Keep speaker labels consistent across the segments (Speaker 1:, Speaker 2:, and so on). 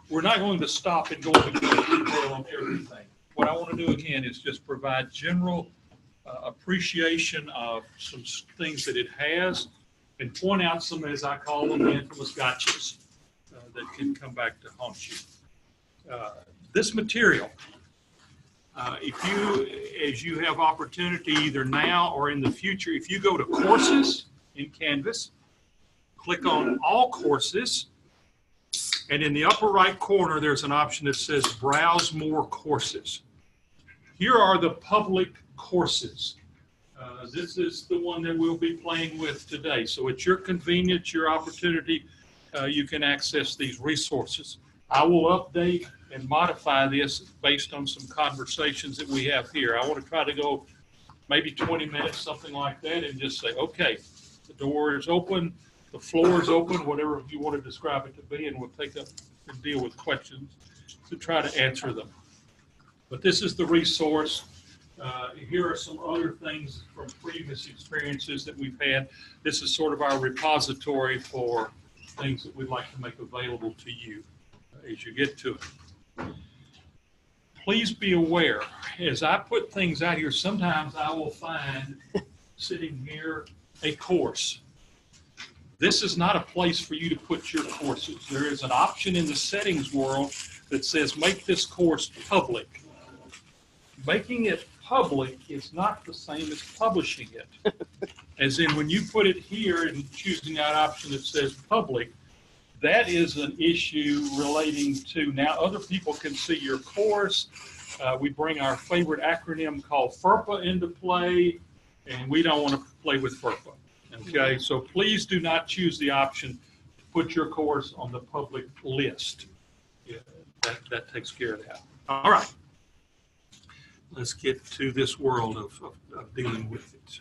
Speaker 1: we're not going to stop and go into detail on everything. What I want to do again is just provide general appreciation of some things that it has and point out some, as I call them, infamous gotchas that can come back to haunt you. This material, as you have opportunity either now or in the future, if you go to courses in Canvas, click on all courses, and in the upper right corner, there's an option that says browse more courses. Here are the public courses. This is the one that we'll be playing with today. So at your convenience, your opportunity, you can access these resources. I will update and modify this based on some conversations that we have here. I want to try to go maybe 20 minutes, something like that, and just say, okay, the door is open, the floor is open, whatever you want to describe it to be, and we'll take up and deal with questions to try to answer them. But this is the resource. Here are some other things from previous experiences that we've had. This is sort of our repository for things that we'd like to make available to you as you get to it. Please be aware, as I put things out here, sometimes I will find sitting here a course. This is not a place for you to put your courses. There is an option in the settings world that says make this course public. Making it public is not the same as publishing it. As in, when you put it here and choosing that option that says public, that is an issue relating to now other people can see your course. We bring our favorite acronym called FERPA into play, and we don't want to play with FERPA. Okay, so please do not choose the option to put your course on the public list. Yeah, that takes care of that. All right. Let's get to this world of dealing with it.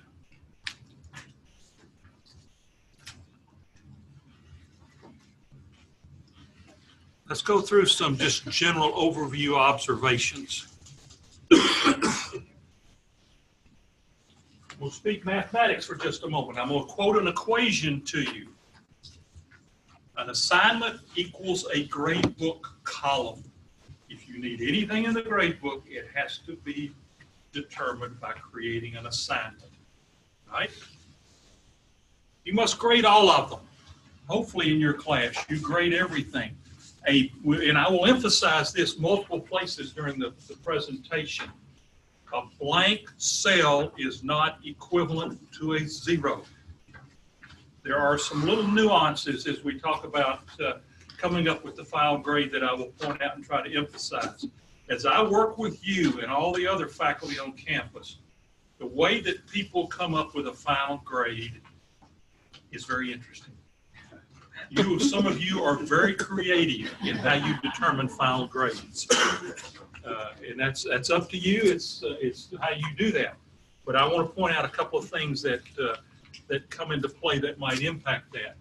Speaker 1: Let's go through some just general overview observations. We'll speak mathematics for just a moment. I'm going to quote an equation to you. An assignment equals a gradebook column. If you need anything in the gradebook, it has to be determined by creating an assignment. Right? You must grade all of them. Hopefully in your class, you grade everything. And I will emphasize this multiple places during the presentation. A blank cell is not equivalent to a zero. There are some little nuances as we talk about coming up with the final grade that I will point out and try to emphasize. As I work with you and all the other faculty on campus, the way that people come up with a final grade is very interesting. Some of you are very creative in how you determine final grades. And that's up to you. It's how you do that. But I want to point out a couple of things that come into play that might impact that.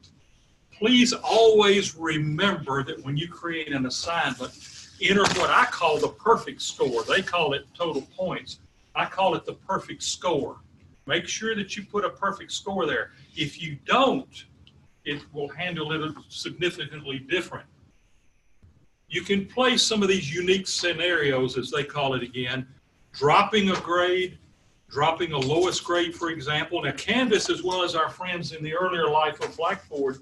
Speaker 1: Please always remember that when you create an assignment, enter what I call the perfect score. They call it total points. I call it the perfect score. Make sure that you put a perfect score there. If you don't, it will handle it significantly different. You can play some of these unique scenarios, as they call it again, dropping a grade, dropping a lowest grade, for example. Now, Canvas, as well as our friends in the earlier life of Blackboard,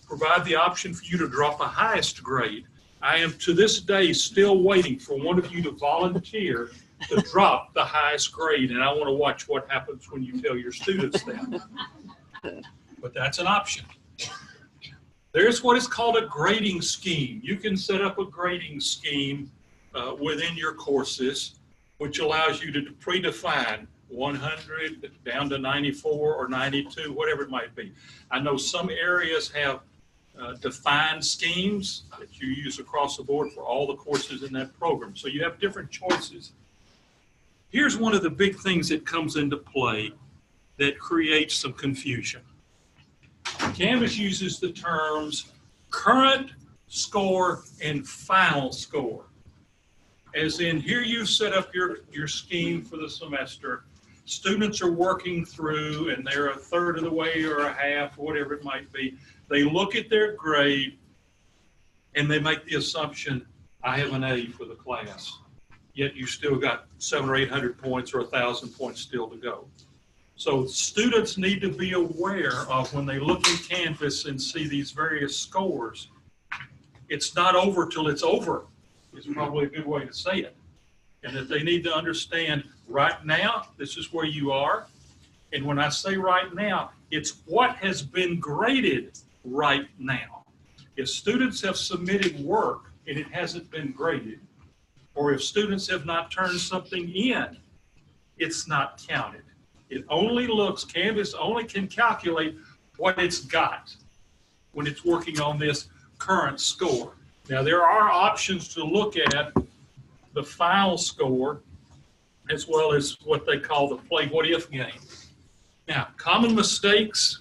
Speaker 1: provide the option for you to drop a highest grade. I am to this day still waiting for one of you to volunteer to drop the highest grade, and I want to watch what happens when you tell your students that. But that's an option. There's what is called a grading scheme. You can set up a grading scheme within your courses, which allows you to predefine 100 down to 94 or 92, whatever it might be. I know some areas have defined schemes that you use across the board for all the courses in that program. So you have different choices. Here's one of the big things that comes into play that creates some confusion. Canvas uses the terms current score and final score. As in, here you set up your scheme for the semester. Students are working through, and they're a third of the way or a half, or whatever it might be. They look at their grade, and they make the assumption, I have an A for the class, yet you still got 700 or 800 points or 1,000 points still to go. So students need to be aware of when they look in Canvas and see these various scores, it's not over till it's over, is probably a good way to say it. And that they need to understand right now, this is where you are. And when I say right now, it's what has been graded right now. If students have submitted work and it hasn't been graded, or if students have not turned something in, it's not counted. It only looks, Canvas only can calculate what it's got when it's working on this current score. Now, there are options to look at the final score as well as what they call the play what if game. Now, common mistakes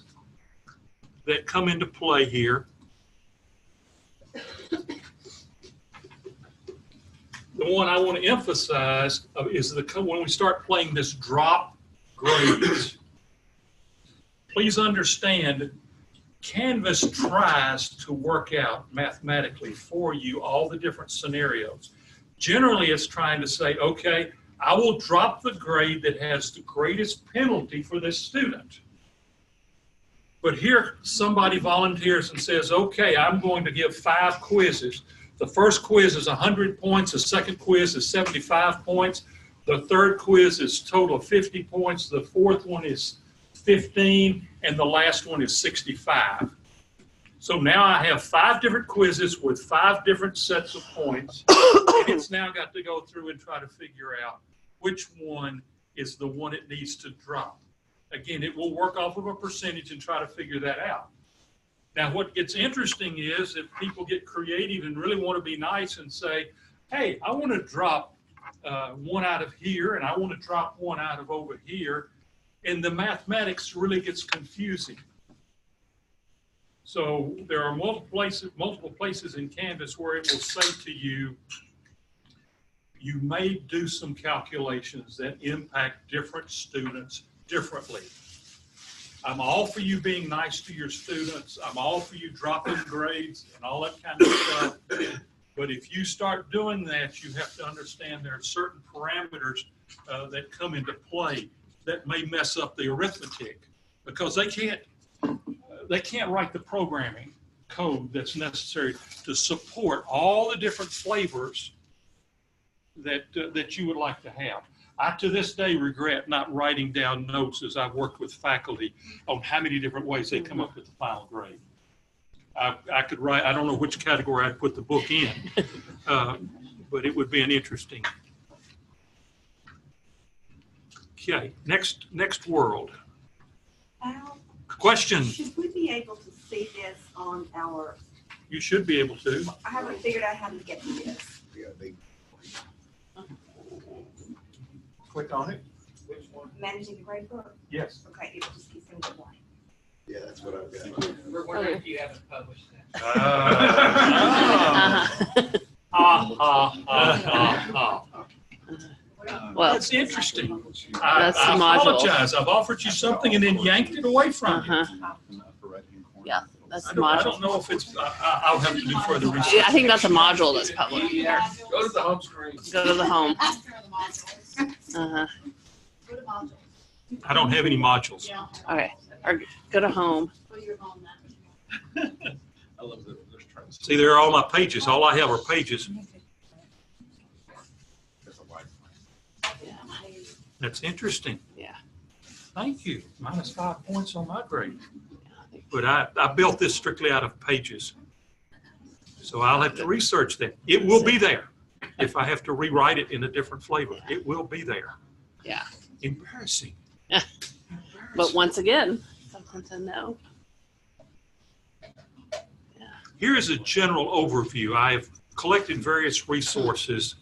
Speaker 1: that come into play here. The one I want to emphasize is when we start playing this drop grades. Please understand, Canvas tries to work out mathematically for you all the different scenarios. Generally, it's trying to say, okay, I will drop the grade that has the greatest penalty for this student. But here somebody volunteers and says, okay, I'm going to give 5 quizzes. The first quiz is 100 points. The second quiz is 75 points. The third quiz is total of 50 points. The fourth one is 15. And the last one is 65. So now I have 5 different quizzes with 5 different sets of points. And it's now got to go through and try to figure out which one is the one it needs to drop. Again, it will work off of a percentage and try to figure that out. Now, what gets interesting is if people get creative and really want to be nice and say, hey, I want to drop one out of here and I want to drop one out of over here, and the mathematics really gets confusing. So there are multiple places in Canvas where it will say to you, you may do some calculations that impact different students differently. I'm all for you being nice to your students. I'm all for you dropping grades and all that kind of stuff. But if you start doing that, you have to understand there are certain parameters that come into play that may mess up the arithmetic, because they can't write the programming code that's necessary to support all the different flavors that you would like to have. I, to this day, regret not writing down notes as I've worked with faculty on how many different ways they come up with the final grade. I could write, I don't know which category I'd put the book in, but it would be an interesting. Okay, next world. Question.
Speaker 2: Should we be able to see this on our?
Speaker 1: You should be able to.
Speaker 2: I haven't figured out how to get to this.
Speaker 1: Click on it. Which one?
Speaker 2: Managing the Gradebook?
Speaker 1: Yes.
Speaker 2: Okay, it just keeps going blank.
Speaker 3: Yeah, that's what I've got.
Speaker 4: We're wondering if you haven't published that.
Speaker 5: Well,
Speaker 1: That's interesting.
Speaker 5: That's
Speaker 1: I
Speaker 5: the module.
Speaker 1: apologize. I've offered you something and then yanked it away from you.
Speaker 5: Yeah, that's
Speaker 1: I
Speaker 5: the
Speaker 1: don't
Speaker 5: module.
Speaker 1: know if it's, I'll have to do further research.
Speaker 5: Yeah, I think that's a module that's public.
Speaker 4: Go to the home screen.
Speaker 5: Go to the home.
Speaker 2: Go to modules.
Speaker 1: I don't have any modules.
Speaker 5: Okay, or go to home.
Speaker 3: I love that.
Speaker 1: See, there are all my pages. All I have are pages. That's interesting.
Speaker 5: Yeah.
Speaker 1: Thank you. -5 points on my grade. But I built this strictly out of pages. So I'll have to research that. It will be there. If I have to rewrite it in a different flavor, it will be there.
Speaker 5: Yeah.
Speaker 1: Embarrassing.
Speaker 5: But once again, something to know.
Speaker 1: Here is a general overview. I have collected various resources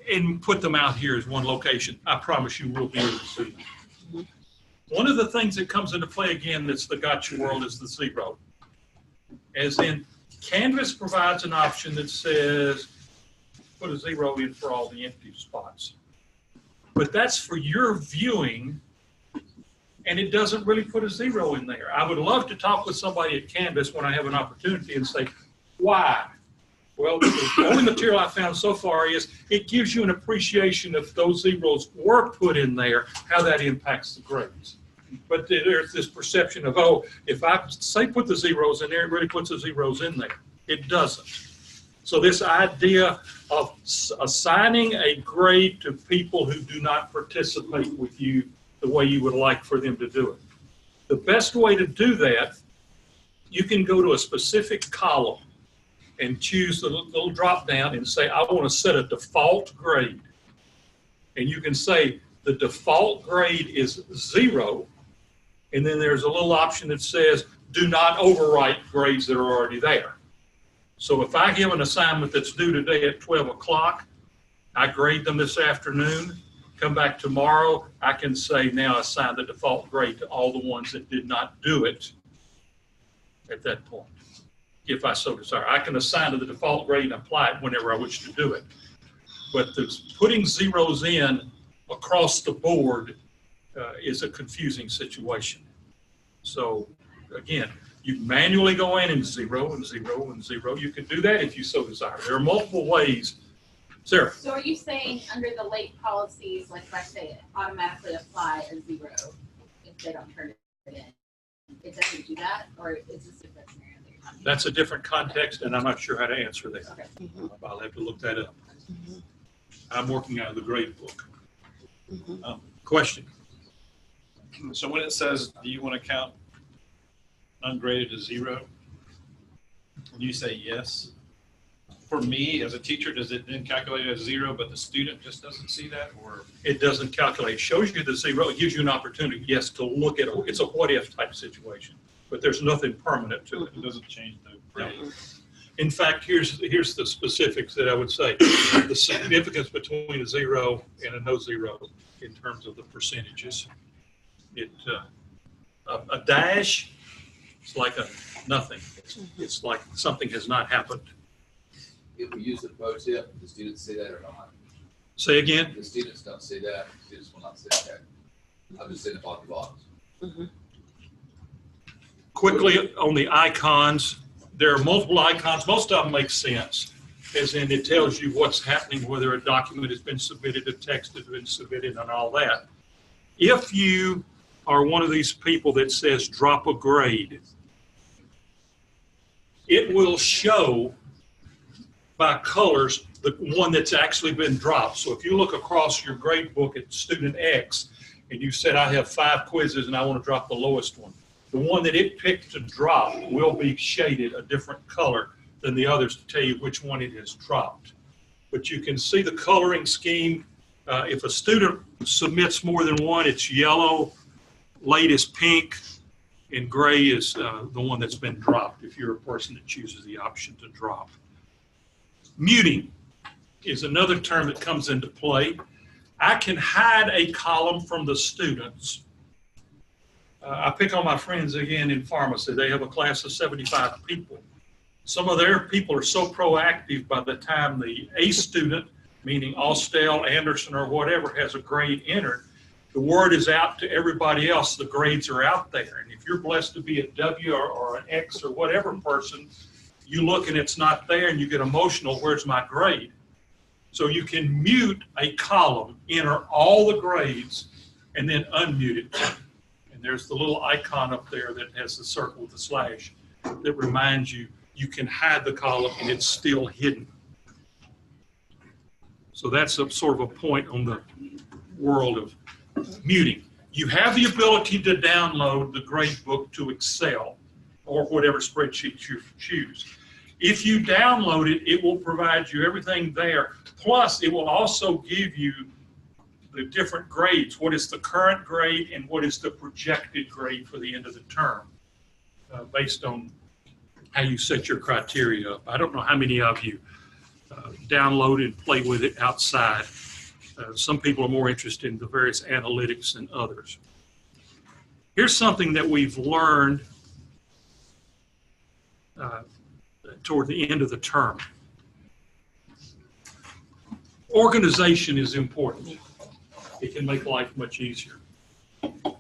Speaker 1: and put them out here as one location. I promise you we'll be able to see them. One of the things that comes into play again that's the gotcha world is the zero. As in, Canvas provides an option that says, put a 0 in for all the empty spots. But that's for your viewing and it doesn't really put a 0 in there. I would love to talk with somebody at Canvas when I have an opportunity and say, why? Well, the only material I found so far is it gives you an appreciation of those zeros were put in there, how that impacts the grades. But there's this perception of, oh, if I say put the zeros in there, it really puts the zeros in there. It doesn't. So this idea of assigning a grade to people who do not participate with you the way you would like for them to do it. The best way to do that, you can go to a specific column and choose the little drop down and say, I want to set a default grade. And you can say the default grade is 0. And then there's a little option that says, do not overwrite grades that are already there. So if I give an assignment that's due today at 12 o'clock, I grade them this afternoon, come back tomorrow, I can say now assign the default grade to all the ones that did not do it at that point. If I so desire, I can assign to the default grade and apply it whenever I wish to do it. But putting zeros in across the board is a confusing situation. So again, you manually go in and 0 and 0 and 0. You can do that if you so desire. There are multiple ways. Sarah?
Speaker 6: So are you saying under the late policies, like if I say automatically apply a 0 if they don't turn it in, it doesn't do that, or is this a different scenario?
Speaker 1: That's a different context, and I'm not sure how to answer that.
Speaker 6: Okay.
Speaker 1: I'll have to look that up. I'm working out of the Gradebook. Question?
Speaker 7: So when it says, do you want to count ungraded to 0? When you say yes, for me as a teacher, does it then calculate as 0, but the student just doesn't see that? Or
Speaker 1: It doesn't calculate. It shows you the 0. It gives you an opportunity, yes, to look at it. It's a what-if type situation, but there's nothing permanent to it.
Speaker 7: it doesn't change the grade?
Speaker 1: In fact, here's the specifics that I would say. The significance between a 0 and a no 0 in terms of the percentages. A dash, it's like a nothing. It's like something has not happened.
Speaker 8: If we use the pro tip, the students see that or not?
Speaker 1: Say again?
Speaker 8: The students don't see that, the students will not see that. I've just seen the blocky box.
Speaker 1: Quickly on the icons, there are multiple icons. Most of them make sense, as in it tells you what's happening, whether a document has been submitted, a text has been submitted, and all that. If you are one of these people that says drop a grade, it will show by colors the one that's actually been dropped. So if you look across your grade book at student X and you said, I have 5 quizzes and I want to drop the lowest one, the one that it picked to drop will be shaded a different color than the others to tell you which one it has dropped. But you can see the coloring scheme. If a student submits more than one, it's yellow, late is pink, and gray is the one that's been dropped if you're a person that chooses the option to drop. Muting is another term that comes into play. I can hide a column from the students. I pick on my friends again in pharmacy. They have a class of 75 people. Some of their people are so proactive by the time the A student, meaning Austell, Anderson, or whatever, has a grade entered, the word is out to everybody else, the grades are out there. And if you're blessed to be a W or an X or whatever person, you look and it's not there and you get emotional, where's my grade? So you can mute a column, enter all the grades, and then unmute it. And there's the little icon up there that has the circle with the slash that reminds you you can hide the column and it's still hidden. So that's a sort of a point on the world of muting. You have the ability to download the Gradebook to Excel or whatever spreadsheet you choose. If you download it, it will provide you everything there. Plus, it will also give you the different grades. What is the current grade and what is the projected grade for the end of the term based on how you set your criteria up. I don't know how many of you download and play with it outside. Some people are more interested in the various analytics than others. Here's something that we've learned toward the end of the term. Organization is important. It can make life much easier.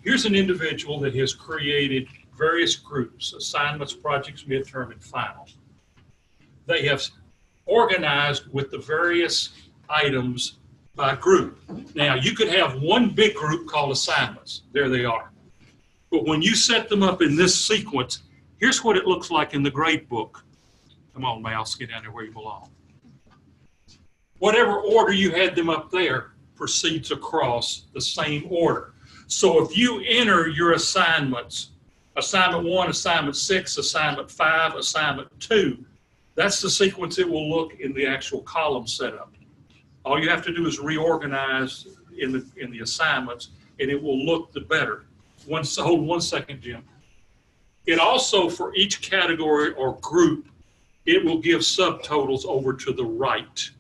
Speaker 1: Here's an individual that has created various groups, assignments, projects, midterm, and final. They have organized with the various items by group. Now, you could have one big group called assignments. There they are. But when you set them up in this sequence, here's what it looks like in the grade book. Come on, mouse, get down there where you belong. Whatever order you had them up there proceeds across the same order. So if you enter your assignments, assignment 1, assignment 6, assignment 5, assignment 2, that's the sequence it will look in the actual column setup. All you have to do is reorganize in the assignments, and it will look the better. Hold 1 second, Jim. It also, for each category or group, it will give subtotals over to the right.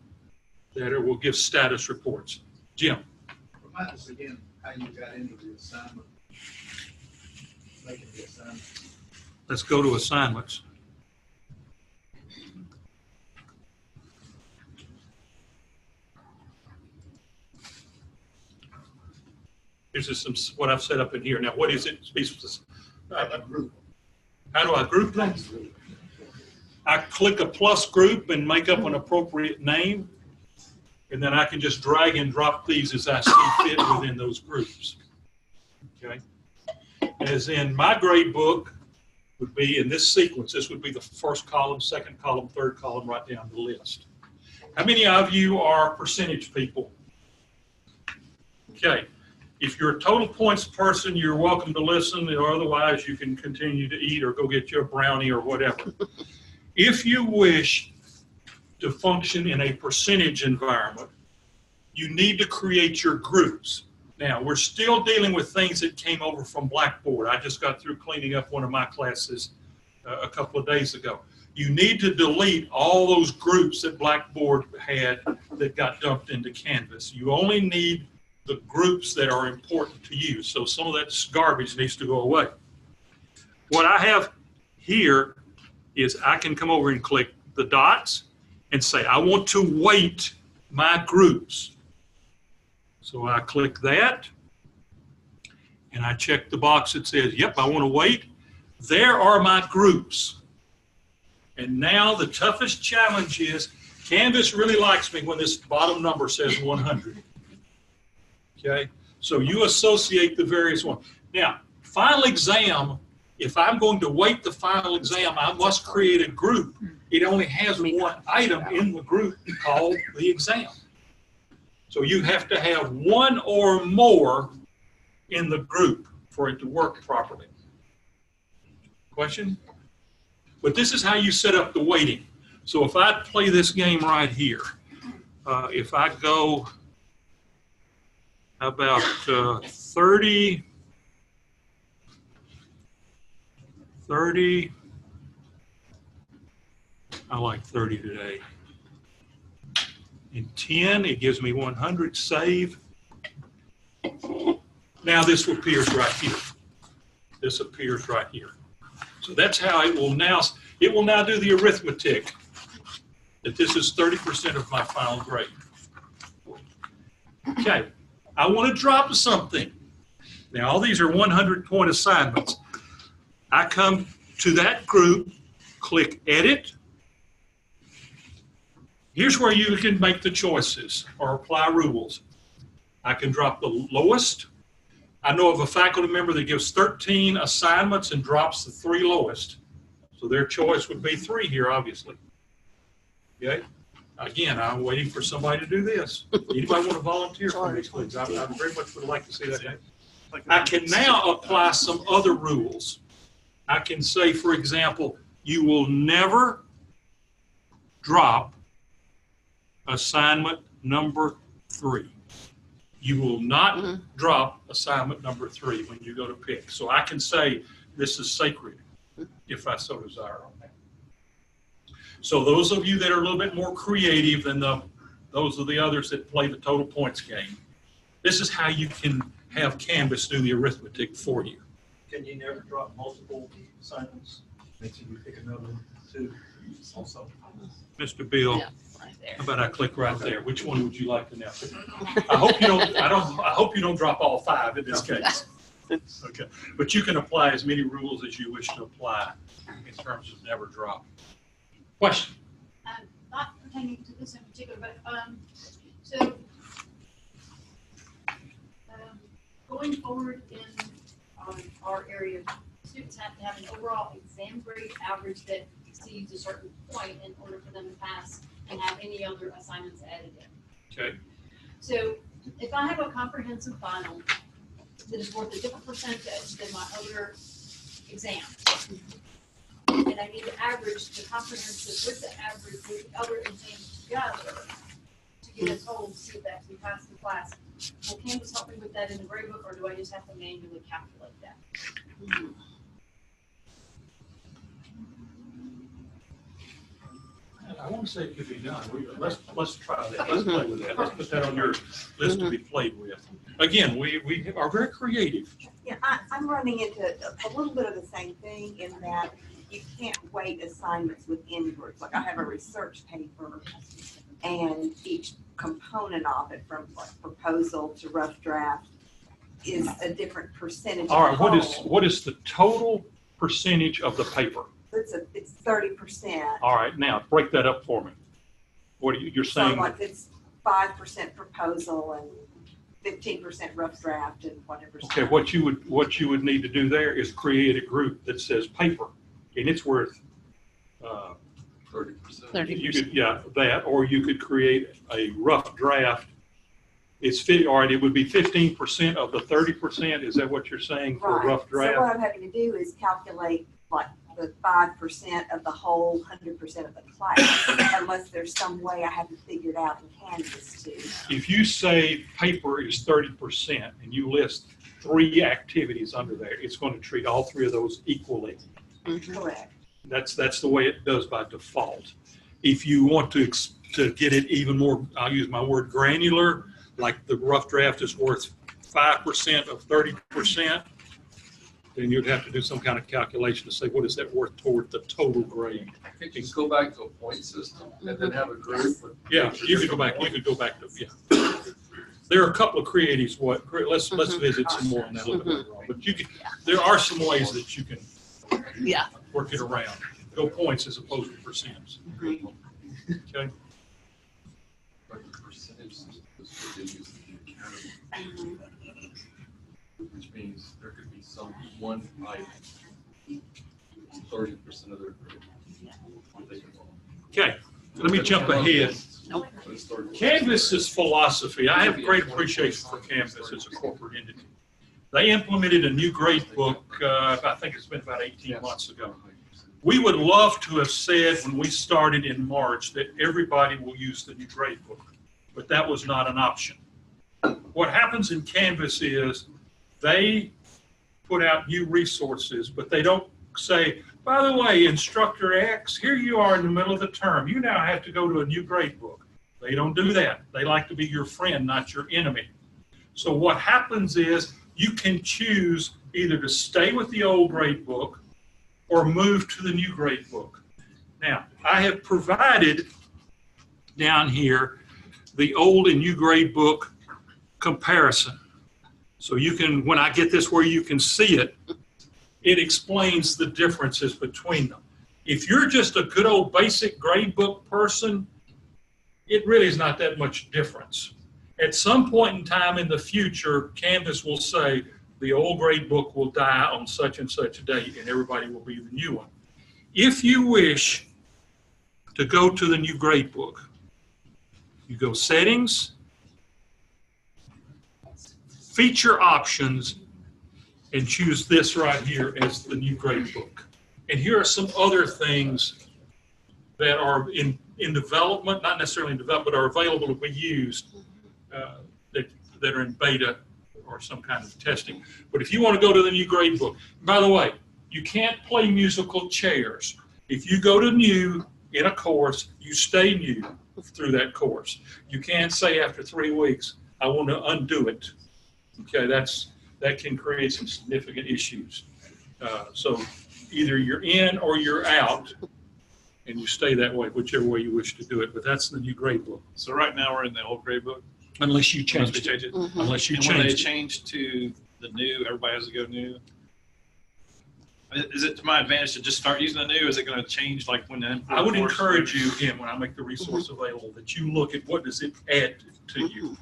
Speaker 1: That it will give status reports. Jim.
Speaker 3: Remind us again how you got into the assignment. Making the assignment.
Speaker 1: Let's go to assignments. Here's just what I've set up in here. Now, what is it? How do I group them? I click a plus group and make up an appropriate name, and then I can just drag and drop these as I see fit within those groups. Okay? As in my grade book would be in this sequence. This would be the first column, second column, third column, right down the list. How many of you are percentage people? Okay. If you're a total points person, you're welcome to listen, or otherwise you can continue to eat or go get you a brownie or whatever. If you wish to function in a percentage environment, you need to create your groups. Now, we're still dealing with things that came over from Blackboard. I just got through cleaning up one of my classes a couple of days ago. You need to delete all those groups that Blackboard had that got dumped into Canvas. You only need the groups that are important to you. So some of that garbage needs to go away. What I have here is I can come over and click the dots and say, I want to weight my groups. So I click that and I check the box that says, yep, I want to weight. There are my groups. And now the toughest challenge is Canvas really likes me when this bottom number says 100. Okay, so you associate the various ones. Now, final exam, if I'm going to weight the final exam, I must create a group. It only has one item in the group called the exam. So you have to have one or more in the group for it to work properly. Question? But this is how you set up the weighting. So if I play this game right here, if I go about 30, I like 30 today. In 10, it gives me 100, save. Now this appears right here. This appears right here. So that's how it will now do the arithmetic that this is 30% of my final grade. Okay, I want to drop something. Now all these are 100-point assignments. I come to that group, click edit. Here's where you can make the choices or apply rules. I can drop the lowest. I know of a faculty member that gives 13 assignments and drops the 3 lowest. So their choice would be 3 here, obviously. Okay? Again, I'm waiting for somebody to do this. Anybody want to volunteer for me, please? I very much would like to see that. I can now apply some other rules. I can say, for example, you will never drop assignment number 3. You will not drop assignment number 3 when you go to pick. So I can say this is sacred if I so desire on that. So those of you that are a little bit more creative than those of the others that play the total points game, this is how you can have Canvas do the arithmetic for you.
Speaker 9: Can you never drop multiple assignments until you pick another 2 also?
Speaker 1: Mr. Bill,
Speaker 5: Yeah, right there.
Speaker 1: how about I click right there? Which one would you like to now pick? I hope you don't drop all 5 in this case. Okay, but you can apply as many rules as you wish to apply in terms of never drop. Question?
Speaker 10: Not pertaining to this in particular, but, so, going forward in, our area, students have to have an overall exam grade average that exceeds a certain point in order for them to pass and have any other assignments added in.
Speaker 1: Okay.
Speaker 10: So if I have a comprehensive final that is worth a different percentage than my other exams, and I need to average the comprehensive with the average, with the other exams together to get a total to see if that can pass the class, will Canvas help me with that in the Gradebook, or do I just have to manually calculate that?
Speaker 1: I want to say it could be done. Let's try that. Let's play with that. Let's put that on your list to be played with. Again, we are very creative.
Speaker 11: Yeah, I'm running into a little bit of the same thing in that you can't weight assignments within groups. Like I have a research paper and each component of it from like proposal to rough draft is a different percentage.
Speaker 1: All right,
Speaker 11: of
Speaker 1: what is the total percentage of the paper?
Speaker 11: It's 30%.
Speaker 1: All right, now break that up for me. What are you're
Speaker 11: So
Speaker 1: saying?
Speaker 11: like it's 5% proposal and 15% rough draft and whatever.
Speaker 1: Okay, what you would need to do there is create a group that says paper, and it's worth
Speaker 8: 30%.
Speaker 5: 30%.
Speaker 1: you could that, or you could create a rough draft. It's all right. It would be 15% of the 30%. Is that what you're saying for a rough draft?
Speaker 11: So what I'm having to do is calculate like the 5% of the whole 100% of the class, unless there's some way I haven't figured out in Canvas to.
Speaker 1: If you say paper is 30% and you list 3 activities under there, it's going to treat all 3 of those equally.
Speaker 11: Correct.
Speaker 1: That's the way it does by default. If you want to get it even more, I'll use my word granular, like the rough draft is worth 5% of 30%, then you'd have to do some kind of calculation to say what is that worth toward the total grade.
Speaker 8: Can't you just go back to a point system and then have a group? with-
Speaker 1: Yeah, you could go back. You could go back to There are a couple of creatives. Let's visit some more on that a little bit. But there are some ways that you can
Speaker 5: Yeah.
Speaker 1: work it around. Go points as opposed to percents. Okay.
Speaker 8: But the percentage is what they use in the academy. Which means there could be one item, 30% of their group.
Speaker 1: Okay. Let me jump ahead. Canvas's philosophy, I have great appreciation for Canvas as a corporate entity. They implemented a new gradebook, I think it's been about 18 months ago. We would love to have said when we started in March that everybody will use the new gradebook, but that was not an option. What happens in Canvas is they put out new resources, but they don't say, by the way, instructor X, here you are in the middle of the term. You now have to go to a new gradebook. They don't do that. They like to be your friend, not your enemy. So what happens is you can choose either to stay with the old gradebook or move to the new gradebook. Now, I have provided down here the old and new gradebook comparison. So you can, when I get this where you can see it, it explains the differences between them. If you're just a good old basic gradebook person, it really is not that much difference. At some point in time in the future, Canvas will say the old gradebook will die on such and such a date and everybody will be the new one. If you wish to go to the new gradebook, you go settings, feature options, and choose this right here as the new gradebook. And here are some other things that are in development, not necessarily in development, but are available to be used that are in beta or some kind of testing. But if you want to go to the new gradebook, by the way, you can't play musical chairs. If you go to new in a course, you stay new through that course. You can't say after 3 weeks, I want to undo it. Okay, that can create some significant issues. So either you're in or you're out, and you stay that way, whichever way you wish to do it. But that's the new gradebook.
Speaker 7: So right now we're in the old gradebook.
Speaker 1: Unless you change
Speaker 7: Unless we change it.
Speaker 1: Unless you
Speaker 7: And when they
Speaker 1: change it.
Speaker 7: change to the new, everybody has to go new? Is it to my advantage to just start using the new? Is it going to change like when the
Speaker 1: I would encourage you, again, when I make the resource available, that you look at what does it add to you.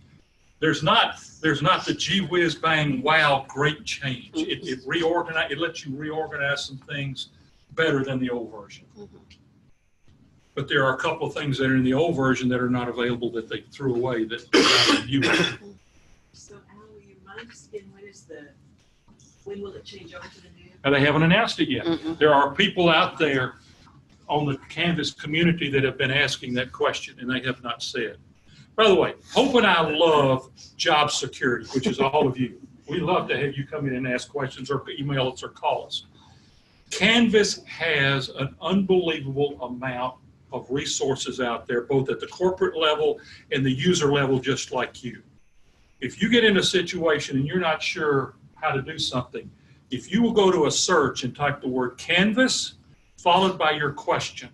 Speaker 1: There's not the gee whiz bang wow great change. It lets you reorganize some things better than the old version. But there are a couple of things that are in the old version that are not available that they threw away that you.
Speaker 12: So Al, will you mind just again, when will it change over to the new?
Speaker 1: They haven't announced it yet. There are people out there on the Canvas community that have been asking that question, and they have not said. By the way, Hope and I love job security, which is all of you. We love to have you come in and ask questions or email us or call us. Canvas has an unbelievable amount of resources out there, both at the corporate level and the user level, just like you. If you get in a situation and you're not sure how to do something, if you will go to a search and type the word Canvas followed by your question,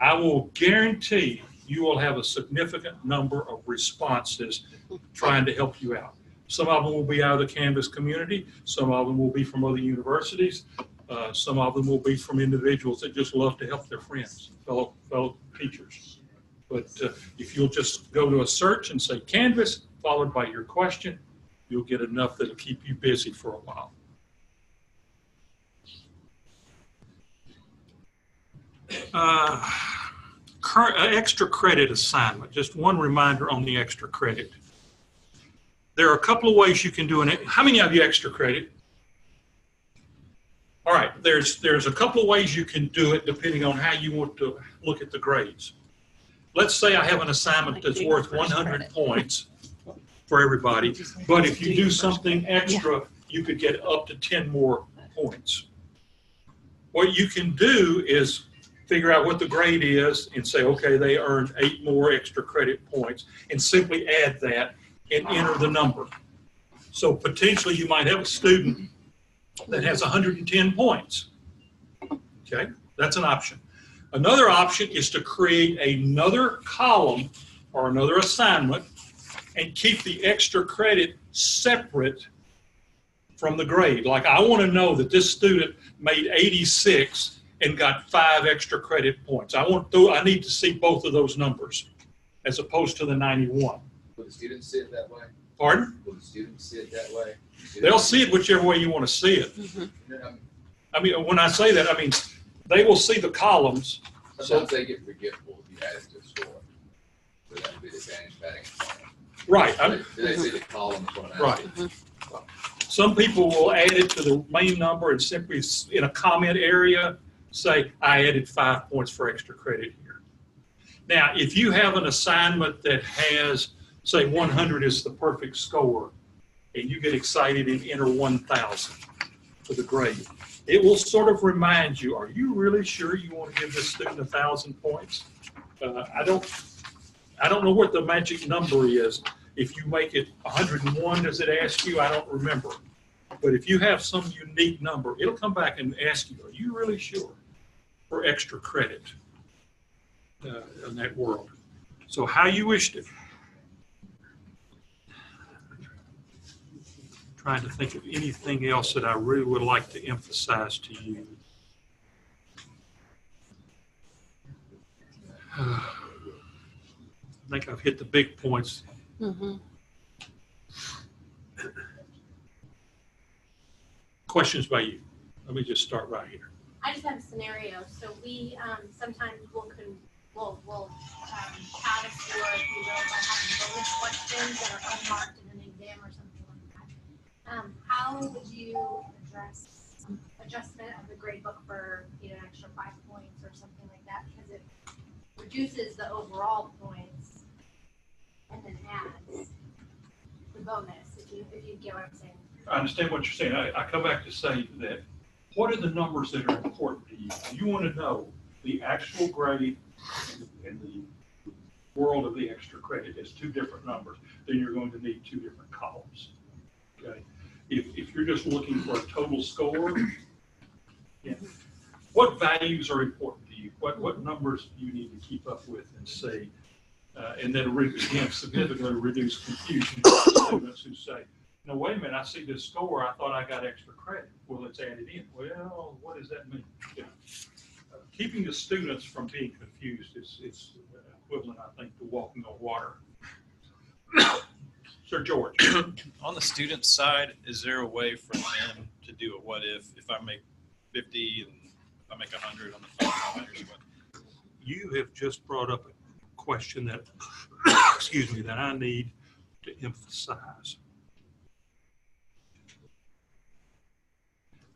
Speaker 1: I will guarantee you will have a significant number of responses trying to help you out. Some of them will be out of the Canvas community. Some of them will be from other universities. Some of them will be from individuals that just love to help their friends, fellow teachers. But if you'll just go to a search and say Canvas followed by your question, you'll get enough that'll keep you busy for a while. Extra credit assignment, just one reminder on the extra credit. There are a couple of ways you can do it. How many of you extra credit? All right, there's a couple of ways you can do it depending on how you want to look at the grades. Let's say I have an assignment that's worth 100 points for everybody, but if you do something extra, you could get up to 10 more points. What you can do is figure out what the grade is and say, okay, they earned 8 more extra credit points, and simply add that and enter the number. So potentially you might have a student that has 110 points. Okay, that's an option. Another option is to create another column or another assignment and keep the extra credit separate from the grade. Like, I want to know that this student made 86 and got 5 extra credit points. I need to see both of those numbers as opposed to the 91.
Speaker 13: Will the students see it that way?
Speaker 1: Pardon?
Speaker 13: Will the students see it that way?
Speaker 1: They'll see it whichever way you want to see it.
Speaker 13: Mm-hmm.
Speaker 1: I mean, when I say that, I mean, they will see the columns.
Speaker 13: Sometimes they get forgetful if you add it to a score. So that would be the advantage of adding a column.
Speaker 1: Right.
Speaker 13: They see the column.
Speaker 1: Right. Some people will add it to the main number and simply in a comment area say, I added 5 points for extra credit here. Now, if you have an assignment that has, say, 100 is the perfect score, and you get excited and enter 1,000 for the grade, it will sort of remind you, are you really sure you want to give this student 1,000 points? I don't know what the magic number is. If you make it 101, does it ask you? I don't remember. But if you have some unique number, it'll come back and ask you, are you really sure for extra credit in that world? So how you wished it. Trying to think of anything else that I really would like to emphasize to you. I think I've hit the big points. Questions by you? Let me just start right here.
Speaker 14: I just have a scenario. So we sometimes we'll have a score if you will by having bonus questions that are unmarked in an exam or something like that. How would you address adjustment of the grade book for an extra 5 points or something like that, because it reduces the overall points and then adds the bonus, if you get what I'm saying.
Speaker 1: I understand what you're saying. I come back to say that what are the numbers that are important to you? You want to know the actual grade and the world of the extra credit as 2 different numbers. Then you're going to need 2 different columns. Okay. If you're just looking for a total score, what values are important to you? What numbers do you need to keep up with and see? And then again, significantly reduce confusion for students who say, no, wait a minute, I see this score, I thought I got extra credit. Well, it's added in. Well, what does that mean? Yeah. Keeping the students from being confused is equivalent, I think, to walking on water. Sir George.
Speaker 7: On the student side, is there a way for them to do a what if I make 50 and if I make 100 on the 500?
Speaker 1: You have just brought up a question that, excuse me, that I need to emphasize.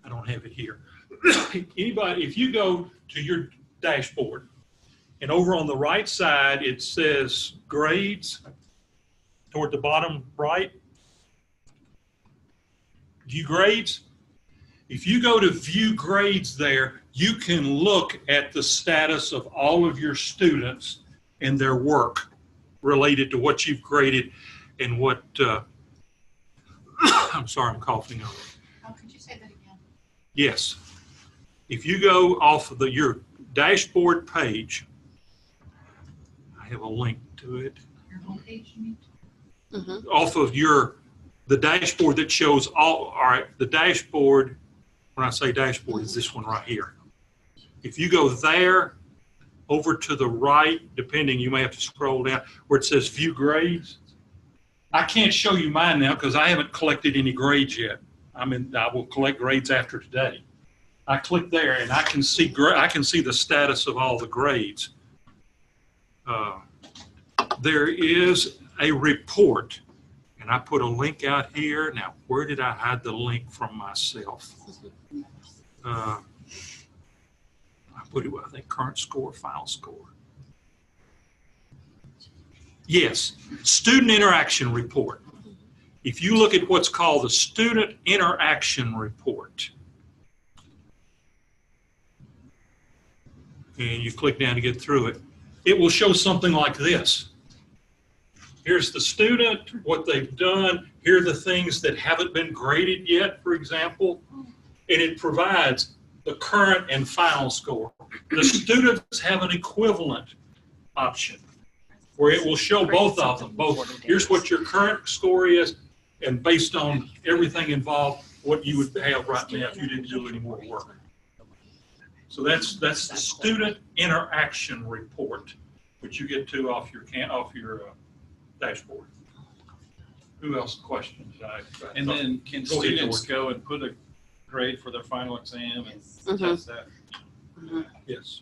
Speaker 1: I don't have it here. Anybody, if you go to your dashboard and over on the right side, it says grades toward the bottom right, view grades. If you go to view grades there, you can look at the status of all of your students and their work related to what you've graded and what, I'm sorry, I'm coughing on it.
Speaker 2: Oh, could you say that again?
Speaker 1: Yes. If you go off of your dashboard page, I have a link to it.
Speaker 2: Your homepage, you mean?
Speaker 1: Off of the dashboard that shows all right, the dashboard, when I say dashboard, is this one right here. If you go there, over to the right, depending, you may have to scroll down, where it says view grades. I can't show you mine now because I haven't collected any grades yet. I will collect grades after today. I click there and I can see the status of all the grades. There is a report, and I put a link out here. Now, where did I hide the link from myself? I put it, I think, current score, final score. Yes, student interaction report. If you look at what's called the student interaction report, and you click down to get through it, it will show something like this. Here's the student, what they've done. Here are the things that haven't been graded yet, for example. And it provides the current and final score. The students have an equivalent option where it will show both of them. Here's what your current score is, and based on everything involved, what you would have right now if you didn't do any more work. So that's the student interaction report, which you get to off your dashboard. Who else questions?
Speaker 7: And then can students go and put a grade for their final exam and test that?
Speaker 1: Yes.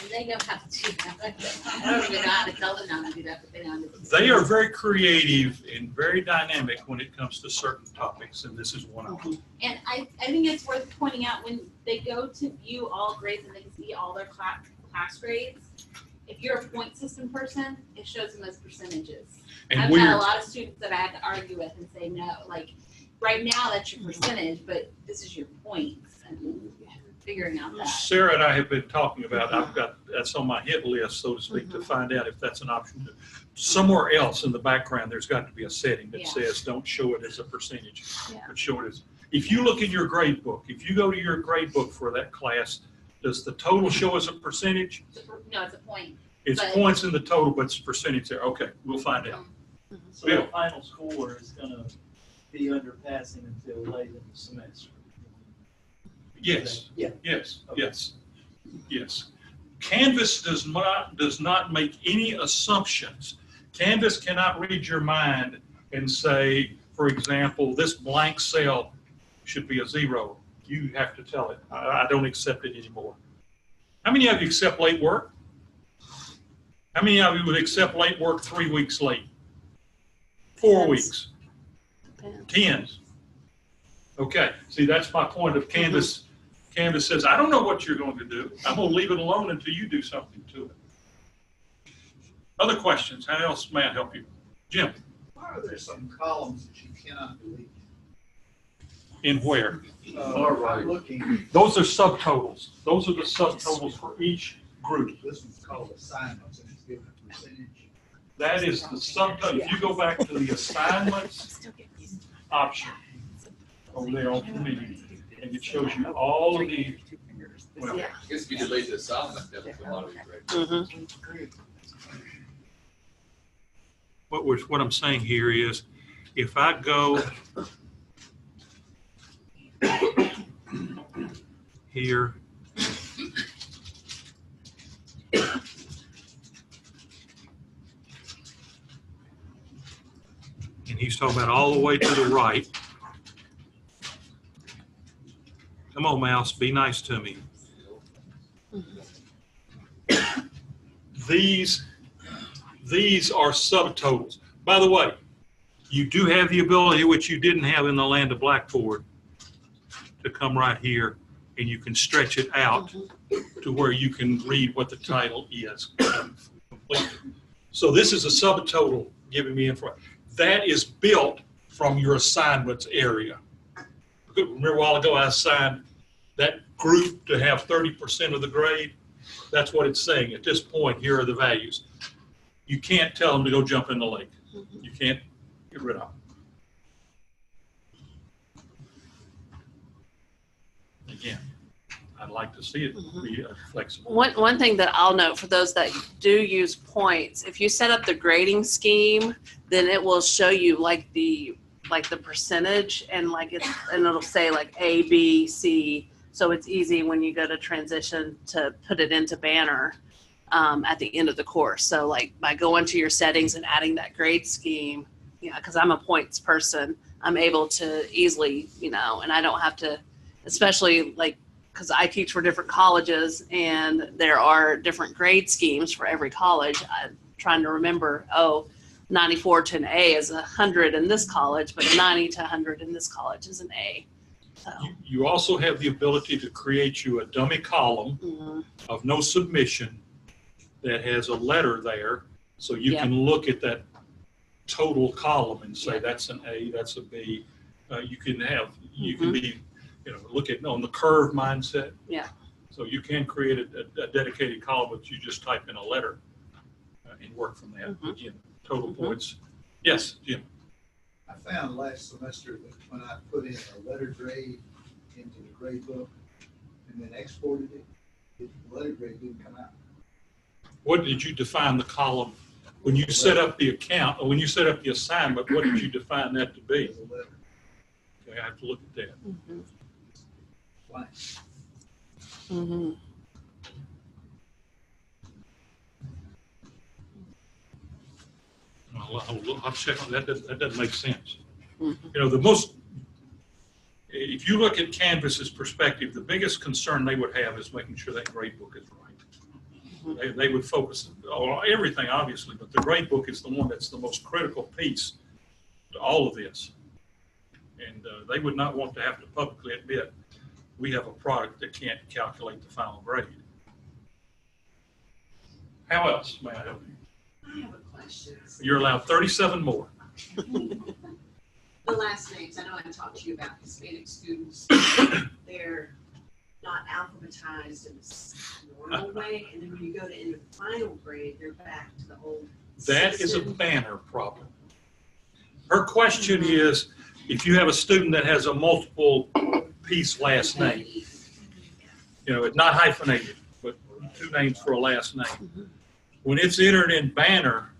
Speaker 6: And they know how to do that. I don't even know how to tell them how to do that, but they know how to do that.
Speaker 1: They are very creative and very dynamic when it comes to certain topics, and this is one of them.
Speaker 6: And I think it's worth pointing out when they go to view all grades and they can see all their class grades, if you're a point system person, it shows them as percentages.
Speaker 1: And
Speaker 6: I've had a lot of students that I had to argue with and say, no, like, right now that's your percentage, but this is your points, and figuring out that.
Speaker 1: Sarah and I have been talking about, that's on my hit list, so to speak, to find out if that's an option. Somewhere else in the background, there's got to be a setting that says, don't show it as a percentage, but show it as, if you look in your grade book, if you go to your grade book for that class, does the total show as a percentage?
Speaker 6: No, it's a point.
Speaker 1: It's points in the total, but it's percentage there. Okay, we'll find out.
Speaker 9: So the final score is gonna be under passing until late in the semester.
Speaker 1: Yes.
Speaker 9: Yeah.
Speaker 1: Yes.
Speaker 9: Okay.
Speaker 1: Yes. Yes. Canvas does not make any assumptions. Canvas cannot read your mind and say, for example, this blank cell should be a 0. You have to tell it, I don't accept it anymore. How many of you accept late work? How many of you would accept late work 3 weeks late? 4 weeks? 10. Okay, see, that's my point of Canvas. Canvas says, I don't know what you're going to do. I'm going to leave it alone until you do something to it. Other questions? How else may I help you? Jim?
Speaker 3: Why are there some columns that you cannot delete?
Speaker 1: In where?
Speaker 3: I'm looking,
Speaker 1: Those are subtotals. Those are the subtotals for each group.
Speaker 3: this one's called assignments, and it's given a percentage.
Speaker 1: That is the subtotal. If you go back to the assignments option over there on the menu, and it shows you all of the, well,
Speaker 13: I guess if you delete the assignment, that was a lot of it.
Speaker 1: what I'm saying here is, if I go here, and he's talking about all the way to the right. Come on, mouse, be nice to me. These are subtotals. By the way, you do have the ability, which you didn't have in the land of Blackboard, to come right here and you can stretch it out to where you can read what the title is completely. So this is a subtotal giving me information. That is built from your assignments area. Remember a while ago I assigned that group to have 30% of the grade? That's what it's saying. At this point, here are the values. You can't tell them to go jump in the lake. You can't get rid of them. Again, I'd like to see it be flexible.
Speaker 5: One thing that I'll note for those that do use points, if you set up the grading scheme, then it will show you like the percentage and it'll say like A, B, C. So it's easy when you go to transition to put it into Banner at the end of the course. So like by going to your settings and adding that grade scheme, because I'm a points person, I'm able to easily, and I don't have to, especially because I teach for different colleges and there are different grade schemes for every college. I'm trying to remember, 94 to an A is 100 in this college, but 90 to 100 in this college is an A. So.
Speaker 1: You also have the ability to create you a dummy column of no submission that has a letter there, so you can look at that total column and say that's an A, that's a B. You can be, look at on the curve mindset.
Speaker 5: Yeah.
Speaker 1: So you can create a dedicated column, but you just type in a letter and work from that. Again, total points. Yes, Jim.
Speaker 3: I found last semester that when I put in a letter grade into the grade book and then exported it, the letter grade didn't come out.
Speaker 1: What did you define the column when you set up the account, or when you set up the assignment? What did you define that to be? Okay, I have to look at that.
Speaker 3: Blank.
Speaker 1: I'll check on that. That doesn't make sense. If you look at Canvas's perspective, the biggest concern they would have is making sure that gradebook is right. They would focus on everything, obviously, but the gradebook is the one that's the most critical piece to all of this. And they would not want to have to publicly admit we have a product that can't calculate the final grade. How else may I help you?
Speaker 12: I have a question.
Speaker 1: You're allowed 37 more.
Speaker 12: The last names, I know I talked to you about Hispanic students. They're not alphabetized in the normal way, and then when you go to end of final grade, they're back to the old
Speaker 1: That is a
Speaker 12: system.
Speaker 1: Banner problem. Her question is, if you have a student that has a multiple piece last name, it's not hyphenated, but 2 names for a last name. When it's entered in Banner,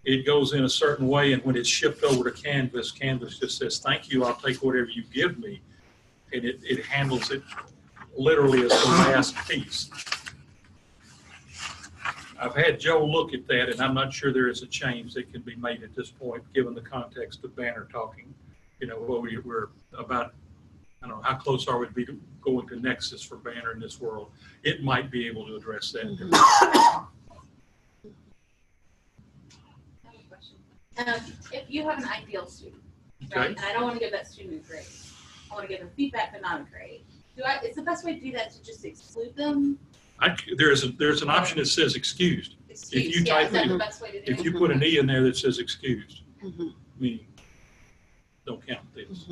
Speaker 1: it goes in a certain way, and when it's shipped over to Canvas, Canvas just says, thank you, I'll take whatever you give me, and it handles it literally as the last piece. I've had Joe look at that, and I'm not sure there is a change that can be made at this point, given the context of Banner talking. We're about, I don't know, how close are we to be going to Nexus for Banner in this world? It might be able to address that.
Speaker 6: If you have an ideal student,
Speaker 1: Okay.
Speaker 6: right, and I don't want to give that student a grade, I want to give them feedback but not a grade. Is the best way to do that to just exclude them?
Speaker 1: There's an option that says excused.
Speaker 6: Excuse,
Speaker 1: If you
Speaker 6: yeah,
Speaker 1: type
Speaker 6: is that
Speaker 1: in,
Speaker 6: the best way to do
Speaker 1: if
Speaker 6: it?
Speaker 1: you put an E in there that says excused, meaning don't count this.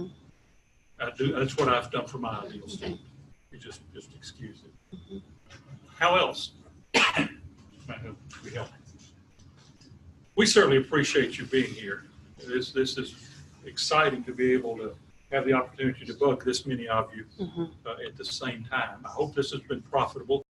Speaker 1: That's what I've done for my ideal student. You just excuse it. How else? We certainly appreciate you being here. This is exciting to be able to have the opportunity to bug this many of you at the same time. I hope this has been profitable.